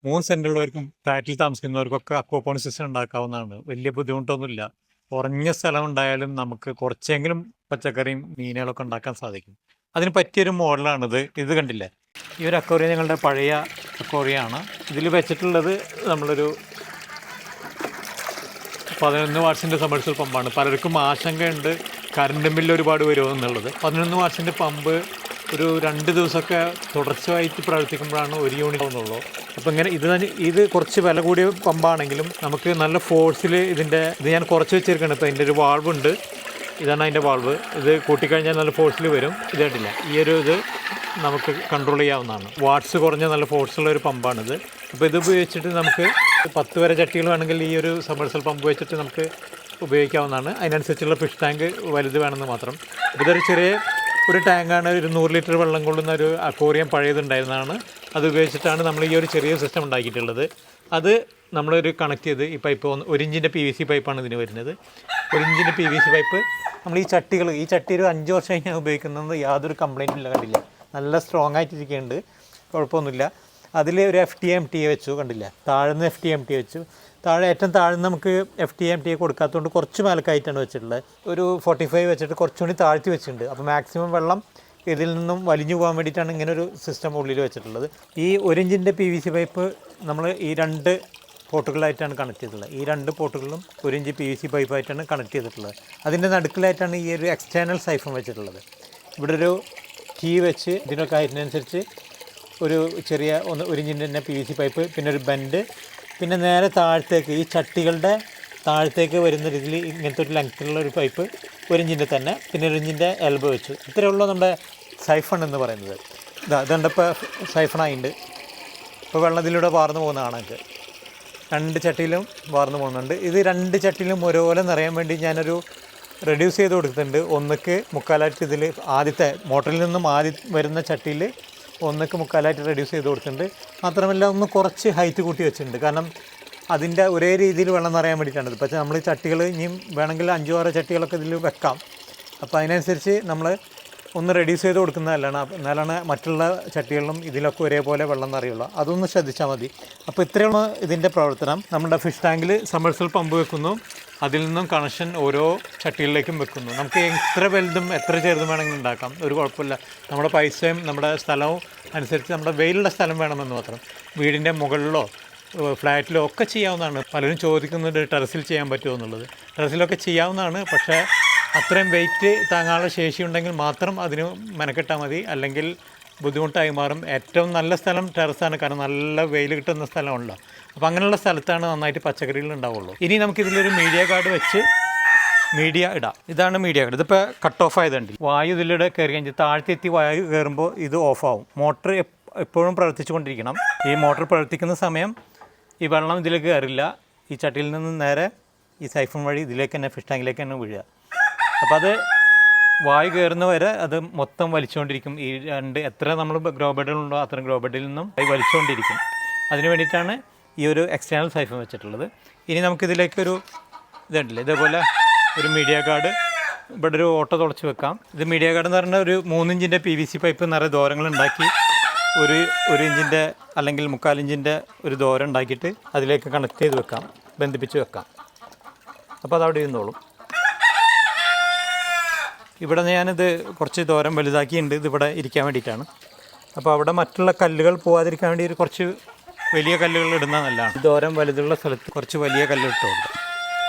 3 സെന്റുള്ളവർക്കും ഫ്ലാറ്റിൽ താമസിക്കുന്നവർക്കൊക്കെ aquaponic system ഉണ്ടാക്കാവുന്നതാണ്. വലിയ ബുദ്ധിമുട്ടൊന്നുമില്ല. കുറഞ്ഞ സ്ഥലം ഉണ്ടായാലും നമുക്ക് കുറച്ചെങ്കിലും പച്ചക്കറിയും മീനുകളൊക്കെ ഉണ്ടാക്കാൻ സാധിക്കും. അതിന് പറ്റിയൊരു മോഡലാണിത്. ഇത് കണ്ടില്ലേ? ഈ ഒരു അക്വേറിയം ഞങ്ങളുടെ പഴയ അക്വേറിയമാണ്. ഇതിൽ വെച്ചിട്ടുള്ളത് നമ്മളൊരു 11 വാട്ട്സിൻ്റെ സബ്മർസിബിൾ പമ്പാണ്. പലർക്കും ആശങ്കയുണ്ട് കറണ്ട് ബില്ല് ഒരുപാട് വരുമോ എന്നുള്ളത്. 11 വാട്ട്സിൻ്റെ പമ്പ് ഒരു 2 ദിവസമൊക്കെ തുടർച്ചയായിട്ട് പ്രവർത്തിക്കുമ്പോഴാണ് 1 യൂണിറ്റ് ആവുന്നുള്ളൂ. അപ്പോൾ ഇങ്ങനെ ഇത് കുറച്ച് വില കൂടിയ പമ്പാണെങ്കിലും നമുക്ക് നല്ല ഫോഴ്സിൽ ഇത് ഞാൻ കുറച്ച് വെച്ചിരിക്കുകയാണ്. ഇപ്പോൾ ഇതിൻ്റെ ഒരു വാൾവ് ഉണ്ട്. ഇതാണ് അതിൻ്റെ വാൾവ്. ഇത് കൂട്ടിക്കഴിഞ്ഞാൽ നല്ല ഫോഴ്സിൽ വരും. ഇത് കണ്ടില്ല, ഈ ഒരു ഇത് നമുക്ക് കൺട്രോൾ ചെയ്യാവുന്നതാണ്. വാട്ട്സ് കുറഞ്ഞ നല്ല ഫോഴ്സുള്ള ഒരു പമ്പാണിത്. അപ്പോൾ ഇത് ഉപയോഗിച്ചിട്ട് നമുക്ക് 10 വരെ ചട്ടികൾ വേണമെങ്കിൽ ഈ ഒരു സബ്മർസിബിൾ പമ്പ് വെച്ചിട്ട് നമുക്ക് ഉപയോഗിക്കാവുന്നതാണ്. അതിനനുസരിച്ചുള്ള ഫിഷ് ടാങ്ക് വലുത് വേണമെന്ന് മാത്രം. ഇതൊരു ചെറിയ ഒരു ടാങ്കാണ്. ഒരു 100 ലിറ്റർ വെള്ളം കൊള്ളുന്ന ഒരു അക്വേറിയം പഴയതുണ്ടായിരുന്നതാണ്. അത് ഉപയോഗിച്ചിട്ടാണ് നമ്മൾ ഈ ഒരു ചെറിയ സിസ്റ്റം ഉണ്ടാക്കിയിട്ടുള്ളത്. അത് നമ്മളൊരു കണക്ട് ചെയ്ത് ഈ പൈപ്പ് 1 ഇഞ്ചിൻ്റെ PVC പൈപ്പാണ് ഇതിന് വരുന്നത്. 1 ഇഞ്ചിൻ്റെ PVC പൈപ്പ് നമ്മൾ ഈ ചട്ടി ഒരു 5 വർഷം കഴിഞ്ഞാൽ ഉപയോഗിക്കുന്നത് യാതൊരു കംപ്ലൈൻറ്റും ഇല്ല. കണ്ടില്ല, നല്ല സ്ട്രോങ് ആയിട്ടിരിക്കുന്നുണ്ട്, കുഴപ്പമൊന്നുമില്ല. അതിൽ ഒരു FTA വെച്ചു, കണ്ടില്ല, താഴ്ന്ന് FTA വെച്ചു. ഏറ്റവും താഴ്ന്ന് നമുക്ക് FTA കൊടുക്കാത്തതുകൊണ്ട് കുറച്ച് മേലക്കായിട്ടാണ് വെച്ചിട്ടുള്ളത്. ഒരു 45 വെച്ചിട്ട് കുറച്ചുകൂടി താഴ്ത്തി വെച്ചിട്ടുണ്ട്. അപ്പോൾ മാക്സിമം വെള്ളം ഇതിൽ നിന്നും വലിഞ്ഞു പോകാൻ വേണ്ടിയിട്ടാണ് ഇങ്ങനെ ഒരു സിസ്റ്റം ഉള്ളിൽ വെച്ചിട്ടുള്ളത്. ഈ 1 ഇഞ്ചിൻ്റെ PVC പൈപ്പ് നമ്മൾ ഈ 2 പോട്ടുകളായിട്ടാണ് കണക്ട് ചെയ്തിട്ടുള്ളത്. ഈ 2 പോട്ടുകളിലും 1 ഇഞ്ച് PVC പൈപ്പായിട്ടാണ് കണക്ട് ചെയ്തിട്ടുള്ളത്. അതിൻ്റെ നടുക്കിലായിട്ടാണ് ഈ ഒരു എക്സ്റ്റേണൽ സൈഫൺ വെച്ചിട്ടുള്ളത്. ഇവിടെ ഒരു കീ വെച്ച് ഇതിനൊക്കെ അതിനനുസരിച്ച് ഒരു ചെറിയ 1 ഇഞ്ചിൻ്റെ തന്നെ PVC പൈപ്പ്, പിന്നെ ഒരു ബെൻഡ്, പിന്നെ നേരെ താഴത്തേക്ക് ഈ ചട്ടികളുടെ താഴത്തേക്ക് വരുന്ന രീതിയിൽ ഇങ്ങനത്തെ ഒരു ലെങ്ത്തിലുള്ള ഒരു പൈപ്പ് 1 ഇഞ്ചിൻ്റെ തന്നെ, പിന്നെ 1 ഇഞ്ചിൻ്റെ എൽബോ വെച്ചു. ഇത്രയുള്ള നമ്മുടെ സൈഫൺ എന്ന് പറയുന്നത്. ഇതുണ്ട്, ഇപ്പോൾ സൈഫണായിട്ടുണ്ട്. ഇപ്പോൾ വെള്ളത്തിലൂടെ വാർന്നു പോകുന്നതാണ്. 2 ചട്ടിയിലും വാർന്നു പോകുന്നുണ്ട്. ഇത് 2 ചട്ടിയിലും ഒരുപോലെ നിറയാൻ വേണ്ടി ഞാനൊരു റെഡ്യൂസ് ചെയ്ത് കൊടുത്തിട്ടുണ്ട്. 1/4 ഇതിൽ ആദ്യത്തെ മോട്ടറിൽ നിന്നും വരുന്ന ചട്ടിയിൽ 1/4 റെഡ്യൂസ് ചെയ്ത് കൊടുത്തിട്ടുണ്ട്. മാത്രമല്ല ഒന്ന് കുറച്ച് ഹൈറ്റ് കൂട്ടി വെച്ചിട്ടുണ്ട്. കാരണം അതിൻ്റെ ഒരേ രീതിയിൽ വെള്ളം നിറയാൻ വേണ്ടിയിട്ടാണ്. ഇപ്പോൾ നമ്മൾ ചട്ടികൾ ഇനിയും വേണമെങ്കിൽ 5-6 ചട്ടികളൊക്കെ ഇതിൽ വെക്കാം. അപ്പോൾ അതിനനുസരിച്ച് നമ്മൾ ഒന്ന് റെഡ്യൂസ് ചെയ്ത് കൊടുക്കുന്നതല്ലാണ്. എന്നാലാണ് മറ്റുള്ള ചട്ടികളിലും ഇതിലൊക്കെ ഒരേപോലെ വെള്ളം നിറയുള്ളൂ. അതൊന്ന് ശ്രദ്ധിച്ചാൽ മതി. അപ്പോൾ ഇത്രയുള്ള ഇതിൻ്റെ പ്രവർത്തനം. നമ്മുടെ ഫിഷ് ടാങ്കിൽ സബ്മർസിബിൾ പമ്പ് വെക്കുന്നു, അതിൽ നിന്നും കണക്ഷൻ ഓരോ ചട്ടികളിലേക്കും വെക്കുന്നു. നമുക്ക് എത്ര വലുതും എത്ര ചെറുതും വേണമെങ്കിലും ഉണ്ടാക്കാം, ഒരു കുഴപ്പമില്ല. നമ്മുടെ പൈസയും നമ്മുടെ സ്ഥലവും അനുസരിച്ച് നമ്മുടെ വെയിലുള്ള സ്ഥലം വേണമെന്ന് മാത്രം. വീടിൻ്റെ മുകളിലോ ഫ്ലാറ്റിലോ ഒക്കെ ചെയ്യാവുന്നതാണ്. പലരും ചോദിക്കുന്നുണ്ട് ടെറസിൽ ചെയ്യാൻ പറ്റുമോ എന്നുള്ളത്. ടെറസിലൊക്കെ ചെയ്യാവുന്നതാണ്, പക്ഷേ അത്രയും വെയിറ്റ് താങ്ങാനുള്ള ശേഷി ഉണ്ടെങ്കിൽ മാത്രം അതിന് മെനക്കെട്ടാൽ മതി, അല്ലെങ്കിൽ ബുദ്ധിമുട്ടായി മാറും. ഏറ്റവും നല്ല സ്ഥലം ടെറസാണ്, കാരണം നല്ല വെയിൽ കിട്ടുന്ന സ്ഥലമുണ്ടല്ലോ. അപ്പോൾ അങ്ങനെയുള്ള സ്ഥലത്താണ് നന്നായിട്ട് പച്ചക്കറികൾ ഉണ്ടാവുള്ളൂ. ഇനി നമുക്കിതിലൊരു മീഡിയ ഗാർഡ് വെച്ച് മീഡിയ ഇടാം. ഇതാണ് മീഡിയ ഗാർഡ്. ഇതിപ്പോൾ കട്ട് ഓഫ് ആയതുണ്ട്. വായു ഇതിലൂടെ കയറി കഴിഞ്ഞാൽ താഴ്ത്തെത്തി വായു കയറുമ്പോൾ ഇത് ഓഫാവും. മോട്ടർ എപ്പോഴും പ്രവർത്തിച്ചു കൊണ്ടിരിക്കണം. ഈ മോട്ടർ പ്രവർത്തിക്കുന്ന സമയം ഈ വെള്ളം ഇതിലേക്ക് കയറില്ല. ഈ ചട്ടിയിൽ നിന്ന് നേരെ ഈ സൈഫൺ വഴി ഇതിലേക്ക് തന്നെ ഫിഷ് ടാങ്കിലേക്ക് തന്നെ വീഴുക. അപ്പോൾ അത് വായു കയറുന്ന വരെ അത് മൊത്തം വലിച്ചുകൊണ്ടിരിക്കും. ഈ എത്ര നമ്മൾ ഗ്രോ ബെഡുകളുണ്ടോ അത്രയും ഗ്രോ ബെഡിൽ നിന്നും അത് വലിച്ചുകൊണ്ടിരിക്കും. അതിന് വേണ്ടിയിട്ടാണ് ഈ ഒരു എക്സ്റ്റേണൽ സൈഫൺ വെച്ചിട്ടുള്ളത്. ഇനി നമുക്കിതിലേക്കൊരു ഇതുണ്ടല്ലേ, ഇതേപോലെ ഒരു മീഡിയ ഗാർഡ് ഇവിടെ ഒരു ഓട്ടോ തുളച്ച് വെക്കാം. ഇത് മീഡിയ ഗാർഡ് എന്ന് പറഞ്ഞാൽ ഒരു 3 ഇഞ്ചിൻ്റെ PVC പൈപ്പ് നിറയെ ദൂരങ്ങളുണ്ടാക്കി ഒരു ഇഞ്ചിൻ്റെ അല്ലെങ്കിൽ 3/4 ഇഞ്ചിൻ്റെ ഒരു ദൂരം ഉണ്ടാക്കിയിട്ട് അതിലേക്ക് കണക്ട് ചെയ്ത് വെക്കാം, ബന്ധിപ്പിച്ച് വെക്കാം. അപ്പോൾ അതവിടെ ഇരുന്നോളും. ഇവിടെ ഞാനിത് കുറച്ച് ദൂരം വലുതാക്കിയിട്ടുണ്ട്, ഇതിവിടെ ഇരിക്കാൻ വേണ്ടിയിട്ടാണ്. അപ്പോൾ അവിടെ മറ്റുള്ള കല്ലുകൾ പോകാതിരിക്കാൻ വേണ്ടി കുറച്ച് വലിയ കല്ലുകൾ ഇടുന്നത് നല്ലതാണ്. ഈ ദൂരം വലുതുള്ള സ്ഥലത്ത് കുറച്ച് വലിയ കല്ല് ഇട്ട് കൊടുക്കാം.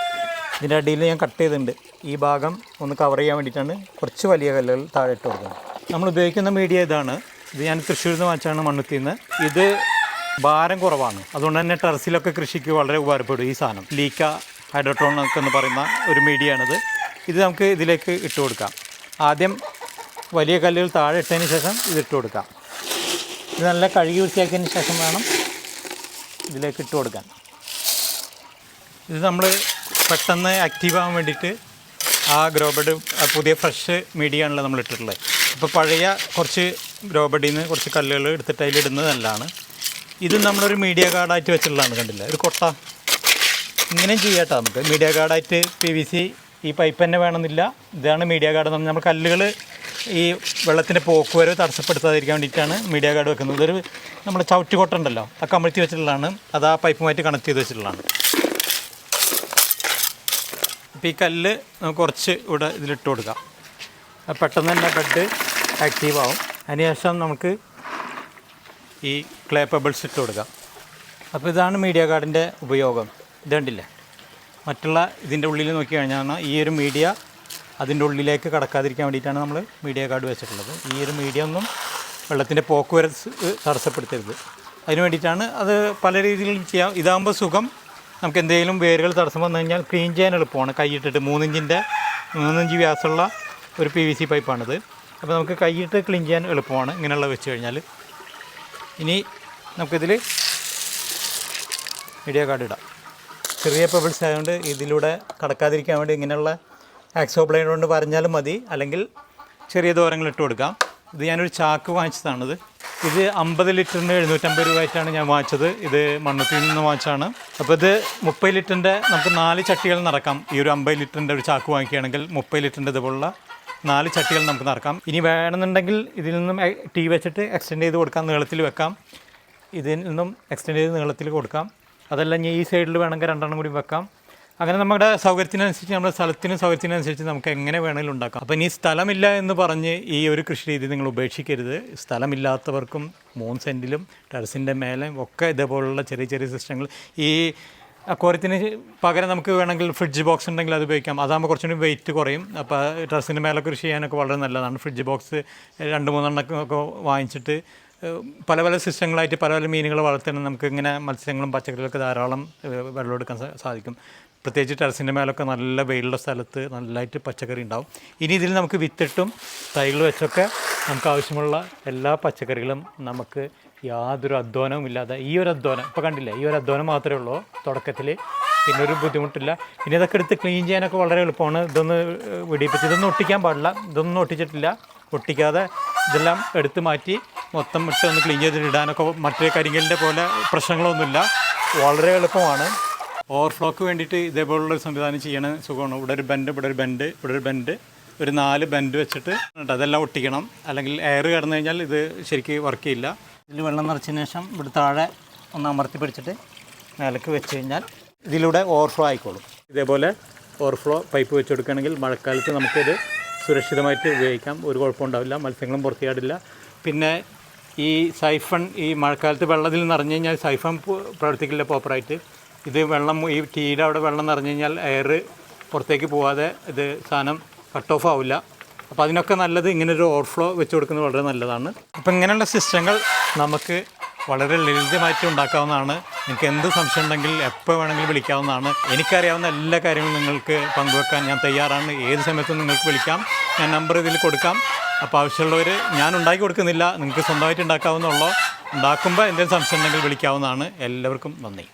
ഇതിൻ്റെ അടിയിൽ ഞാൻ കട്ട് ചെയ്തിട്ടുണ്ട്. ഈ ഭാഗം ഒന്ന് കവർ ചെയ്യാൻ വേണ്ടിയിട്ടാണ് കുറച്ച് വലിയ കല്ലുകൾ താഴെ ഇട്ട് കൊടുക്കുന്നത്. നമ്മൾ ഉപയോഗിക്കുന്ന മീഡിയ ഇതാണ്. ഇത് ഞാൻ തൃശ്ശൂരിൽ നിന്ന് വാങ്ങിച്ചാണ്, മണ്ണുത്തിയിൽ നിന്ന്. ഇത് ഭാരം കുറവാണ്, അതുകൊണ്ട് തന്നെ ടെറസിലൊക്കെ കൃഷിക്ക് വളരെ ഉപകാരപ്പെടും. ഈ സാധനം ലീക്ക ഹൈഡ്രോട്രോൺ എന്ന് പറയുന്ന ഒരു മീഡിയയാണിത്. ഇത് നമുക്ക് ഇതിലേക്ക് ഇട്ട് കൊടുക്കാം. ആദ്യം വലിയ കല്ലുകൾ താഴെ ഇട്ടതിന് ശേഷം ഇതിട്ട് കൊടുക്കാം. ഇത് നല്ല കഴുകി വൃത്തിയാക്കിയതിന് ശേഷം വേണം ഇതിലേക്ക് ഇട്ട് കൊടുക്കാൻ. ഇത് നമ്മൾ പെട്ടെന്ന് ആക്റ്റീവ് ആകാൻ വേണ്ടിയിട്ട് ആ ഗ്രോ ബെഡ് പുതിയ ഫ്രഷ് മീഡിയ ആണല്ലോ നമ്മൾ ഇട്ടിട്ടുള്ളത്. ഇപ്പോൾ പഴയ കുറച്ച് ഗ്രോ ബെഡിൽ നിന്ന് കുറച്ച് കല്ലുകൾ എടുത്തിട്ട് അതിലിടുന്നത് നല്ലതാണ്. ഇത് നമ്മളൊരു മീഡിയ ഗാർഡായിട്ട് വെച്ചിട്ടുള്ളതാണ്, കണ്ടില്ല, ഒരു കൊട്ട. ഇങ്ങനെയും ചെയ്യാം കേട്ടോ. നമുക്ക് മീഡിയ ഗാർഡായിട്ട് PVC ഈ പൈപ്പ് തന്നെ വേണമെന്നില്ല. ഇതാണ് മീഡിയ ഗാർഡ് എന്ന് പറഞ്ഞാൽ നമ്മൾ കല്ലുകൾ ഈ വെള്ളത്തിൻ്റെ പോക്കുവരവ് തടസ്സപ്പെടുത്താതിരിക്കാൻ വേണ്ടിയിട്ടാണ് മീഡിയ ഗാർഡ് വെക്കുന്നത്. ഇതൊരു നമ്മുടെ ചവിറ്റുകൊട്ട ഉണ്ടല്ലോ, ആ കമഴ്ത്തി വെച്ചിട്ടുള്ളതാണ്, അത് ആ പൈപ്പുമായിട്ട് കണക്ട് ചെയ്ത് വെച്ചിട്ടുള്ളതാണ്. അപ്പോൾ ഈ കല്ല് നമുക്ക് കുറച്ച് ഇവിടെ ഇതിലിട്ട് കൊടുക്കാം. പെട്ടെന്ന് തന്നെ ബെഡ് ആക്റ്റീവ് ആവും. അതിനുശേഷം നമുക്ക് ഈ ക്ലേ പെബിൾസ് ഇട്ട് കൊടുക്കാം. അപ്പോൾ ഇതാണ് മീഡിയ ഗാർഡിൻ്റെ ഉപയോഗം. ഇത് കണ്ടില്ലേ, മറ്റുള്ള ഇതിൻ്റെ ഉള്ളിൽ നോക്കി കഴിഞ്ഞാൽ ഈ ഒരു മീഡിയ അതിൻ്റെ ഉള്ളിലേക്ക് കടക്കാതിരിക്കാൻ വേണ്ടിയിട്ടാണ് നമ്മൾ മീഡിയ ഗാർഡ് വെച്ചിട്ടുള്ളത്. ഈ ഒരു മീഡിയ ഒന്നും വെള്ളത്തിൻ്റെ പോക്കുവരവ് തടസ്സപ്പെടുത്തരുത്, അതിന് വേണ്ടിയിട്ടാണ്. അത് പല രീതിയിലും ചെയ്യാം. ഇതാകുമ്പോൾ സുഖം, നമുക്ക് എന്തെങ്കിലും വേരുകൾ തടസ്സം വന്നു കഴിഞ്ഞാൽ ക്ലീൻ ചെയ്യാൻ എളുപ്പമാണ്. കൈയിട്ടിട്ട് 3 ഇഞ്ച് വ്യാസമുള്ള ഒരു PVC പൈപ്പാണിത്. അപ്പോൾ നമുക്ക് കൈയിട്ട് ക്ലീൻ ചെയ്യാൻ എളുപ്പമാണ് ഇങ്ങനെയുള്ള വെച്ച് കഴിഞ്ഞാൽ. ഇനി നമുക്കിതിൽ മീഡിയ ഗാർഡ് ഇടാം. ചെറിയ പെബിൾസ് ആയതുകൊണ്ട് ഇതിലൂടെ കടക്കാതിരിക്കാൻ വേണ്ടി ഇങ്ങനെയുള്ള ആക്സോ ബ്ലേഡ് കൊണ്ട് പറഞ്ഞാലും മതി, അല്ലെങ്കിൽ ചെറിയ ദൂരങ്ങൾ ഇട്ട് കൊടുക്കാം. ഇത് ഞാനൊരു ചാക്ക് വാങ്ങിച്ചതാണിത്. ഇത് 50 ലിറ്ററിന് 750 രൂപയായിട്ടാണ് ഞാൻ വാങ്ങിച്ചത്. ഇത് മണ്ണുത്തിൽ നിന്ന് വാങ്ങിച്ചാണ്. അപ്പോൾ ഇത് 30 ലിറ്ററിൻ്റെ നമുക്ക് 4 ചട്ടികൾ നിറക്കാം. ഈ ഒരു 50 ലിറ്ററിൻ്റെ ഒരു ചാക്ക് വാങ്ങിക്കുകയാണെങ്കിൽ 30 ലിറ്ററിൻ്റെ ഇതുപോലുള്ള 4 ചട്ടികൾ നമുക്ക് നിറക്കാം. ഇനി വേണമെന്നുണ്ടെങ്കിൽ ഇതിൽ നിന്നും ടീ വെച്ചിട്ട് എക്സ്റ്റെൻഡ് ചെയ്ത് കൊടുക്കാം, നീളത്തിൽ വെക്കാം. ഇതിൽ നിന്നും എക്സ്റ്റെൻഡ് ചെയ്ത് നീളത്തിൽ കൊടുക്കാം. അതല്ല ഇനി ഈ സൈഡിൽ വേണമെങ്കിൽ 2 കൂടി വെക്കാം. അങ്ങനെ നമ്മുടെ സൗകര്യത്തിനനുസരിച്ച്, നമ്മുടെ സ്ഥലത്തിനും സൗകര്യത്തിനനുസരിച്ച് നമുക്ക് എങ്ങനെ വേണമെങ്കിലും ഉണ്ടാക്കാം. അപ്പോൾ ഇനി സ്ഥലമില്ല എന്ന് പറഞ്ഞ് ഈ ഒരു കൃഷി രീതി നിങ്ങൾ ഉപേക്ഷിക്കരുത്. സ്ഥലമില്ലാത്തവർക്കും 3 സെൻറ്റിലും ടെറസിൻ്റെ മേലെ ഒക്കെ ഇതേപോലുള്ള ചെറിയ ചെറിയ സിസ്റ്റങ്ങൾ, ഈ അക്വാറിയത്തിന് പകരം നമുക്ക് വേണമെങ്കിൽ ഫ്രിഡ്ജ് ബോക്സ് ഉണ്ടെങ്കിൽ അത് ഉപയോഗിക്കാം. അതാകുമ്പോൾ കുറച്ചുകൂടി വെയിറ്റ് കുറയും. അപ്പോൾ ടെറസിൻ്റെ മേലെ കൃഷി ചെയ്യാനൊക്കെ വളരെ നല്ലതാണ്. ഫ്രിഡ്ജ് ബോക്സ് 2-3 എണ്ണമൊക്കെ വാങ്ങിച്ചിട്ട് പല പല സിസ്റ്റങ്ങളായിട്ട് പല പല മീനുകൾ വളർത്തണം. നമുക്ക് ഇങ്ങനെ മത്സ്യങ്ങളും പച്ചക്കറികളൊക്കെ ധാരാളം വെള്ളം എടുക്കാൻ സാധിക്കും. പ്രത്യേകിച്ച് ടെറസിൻ്റെ മേലൊക്കെ നല്ല വെയിലുള്ള സ്ഥലത്ത് നല്ലതായിട്ട് പച്ചക്കറി ഉണ്ടാവും. ഇനി ഇതിൽ നമുക്ക് വിത്തിട്ടും തൈകൾ വെച്ചൊക്കെ നമുക്ക് ആവശ്യമുള്ള എല്ലാ പച്ചക്കറികളും നമുക്ക് യാതൊരു അധ്വാനവും ഇല്ലാതെ, ഈ ഒരു അധ്വാനം ഇപ്പോൾ കണ്ടില്ലേ, ഈ ഒരു അധ്വാനം മാത്രമേ ഉള്ളൂ തുടക്കത്തിൽ, പിന്നെ ഒരു ബുദ്ധിമുട്ടില്ല. പിന്നെ ഇതൊക്കെ എടുത്ത് ക്ലീൻ ചെയ്യാനൊക്കെ വളരെ എളുപ്പമാണ്. ഇതൊന്ന് വെടിയിപ്പിച്ച് ഇതൊന്നും ഒട്ടിക്കാൻ പാടില്ല, ഇതൊന്നും ഒട്ടിച്ചിട്ടില്ല. ഒട്ടിക്കാതെ ഇതെല്ലാം എടുത്ത് മാറ്റി മൊത്തം ഇട്ട് ഒന്ന് ക്ലീൻ ചെയ്തിട്ട് ഇടാനൊക്കെ മറ്റേ കരിങ്കലിൻ്റെ പോലെ പ്രശ്നങ്ങളൊന്നുമില്ല, വളരെ എളുപ്പമാണ്. ഓവർഫ്ലോക്ക് വേണ്ടിയിട്ട് ഇതേപോലുള്ളൊരു സംവിധാനം ചെയ്യണ സുഖമാണ്. ഇവിടെ ഒരു ബെൻഡ്, ഇവിടെ ഒരു ബെൻഡ്, ഇവിടെ ഒരു ബെൻഡ്, ഒരു 4 ബെൻഡ് വെച്ചിട്ട് അതെല്ലാം ഒട്ടിക്കണം. അല്ലെങ്കിൽ എയർ കിടന്നു കഴിഞ്ഞാൽ ഇത് ശരിക്കും വർക്ക് ചെയ്യില്ല. ഇതിൽ വെള്ളം നിറച്ചതിന് ശേഷം ഇവിടെ താഴെ ഒന്ന് അമർത്തി പിടിച്ചിട്ട് മേലേക്ക് വെച്ച് കഴിഞ്ഞാൽ ഇതിലൂടെ ഓവർഫ്ലോ ആയിക്കോളും. ഇതേപോലെ ഓവർഫ്ലോ പൈപ്പ് വെച്ച് കൊടുക്കുകയാണെങ്കിൽ മഴക്കാലത്ത് നമുക്കിത് സുരക്ഷിതമായിട്ട് ഉപയോഗിക്കാം. ഒരു കുഴപ്പമുണ്ടാവില്ല, മത്സ്യങ്ങളും പുറത്തിയാടില്ല. പിന്നെ ഈ സൈഫൺ, ഈ മഴക്കാലത്ത് വെള്ളത്തിൽ നിറഞ്ഞു കഴിഞ്ഞാൽ സൈഫൺ പ്രവർത്തിക്കില്ല പ്രോപ്പറായിട്ട്. ഇത് വെള്ളം, ഈ ടീയുടെ അവിടെ വെള്ളം നിറഞ്ഞു കഴിഞ്ഞാൽ എയർ പുറത്തേക്ക് പോകാതെ ഇത് സാധനം കട്ട് ഓഫ് ആവില്ല. അപ്പോൾ അതിനൊക്കെ നല്ലത് ഇങ്ങനൊരു ഓവർഫ്ലോ വെച്ച് കൊടുക്കുന്നത് വളരെ നല്ലതാണ്. അപ്പോൾ ഇങ്ങനെയുള്ള സിസ്റ്റങ്ങൾ നമുക്ക് വളരെ ലളിതമായിട്ട് ഉണ്ടാക്കാവുന്നതാണ്. നിങ്ങൾക്ക് എന്ത് സംശയം ഉണ്ടെങ്കിൽ എപ്പോൾ വേണമെങ്കിലും വിളിക്കാവുന്നതാണ്. എനിക്കറിയാവുന്ന എല്ലാ കാര്യങ്ങളും നിങ്ങൾക്ക് പങ്കുവെക്കാൻ ഞാൻ തയ്യാറാണ്. ഏത് സമയത്തും നിങ്ങൾക്ക് വിളിക്കാം, ഞാൻ നമ്പർ ഇതിൽ കൊടുക്കാം. അപ്പോൾ ആവശ്യമുള്ളവർ, ഞാൻ ഉണ്ടാക്കി കൊടുക്കുന്നില്ല, നിങ്ങൾക്ക് സ്വന്തമായിട്ട് ഉണ്ടാക്കാവുന്നുള്ളൂ. ഉണ്ടാക്കുമ്പോൾ എന്തെങ്കിലും സംശയം ഉണ്ടെങ്കിൽ വിളിക്കാവുന്നതാണ്. എല്ലാവർക്കും നന്ദി.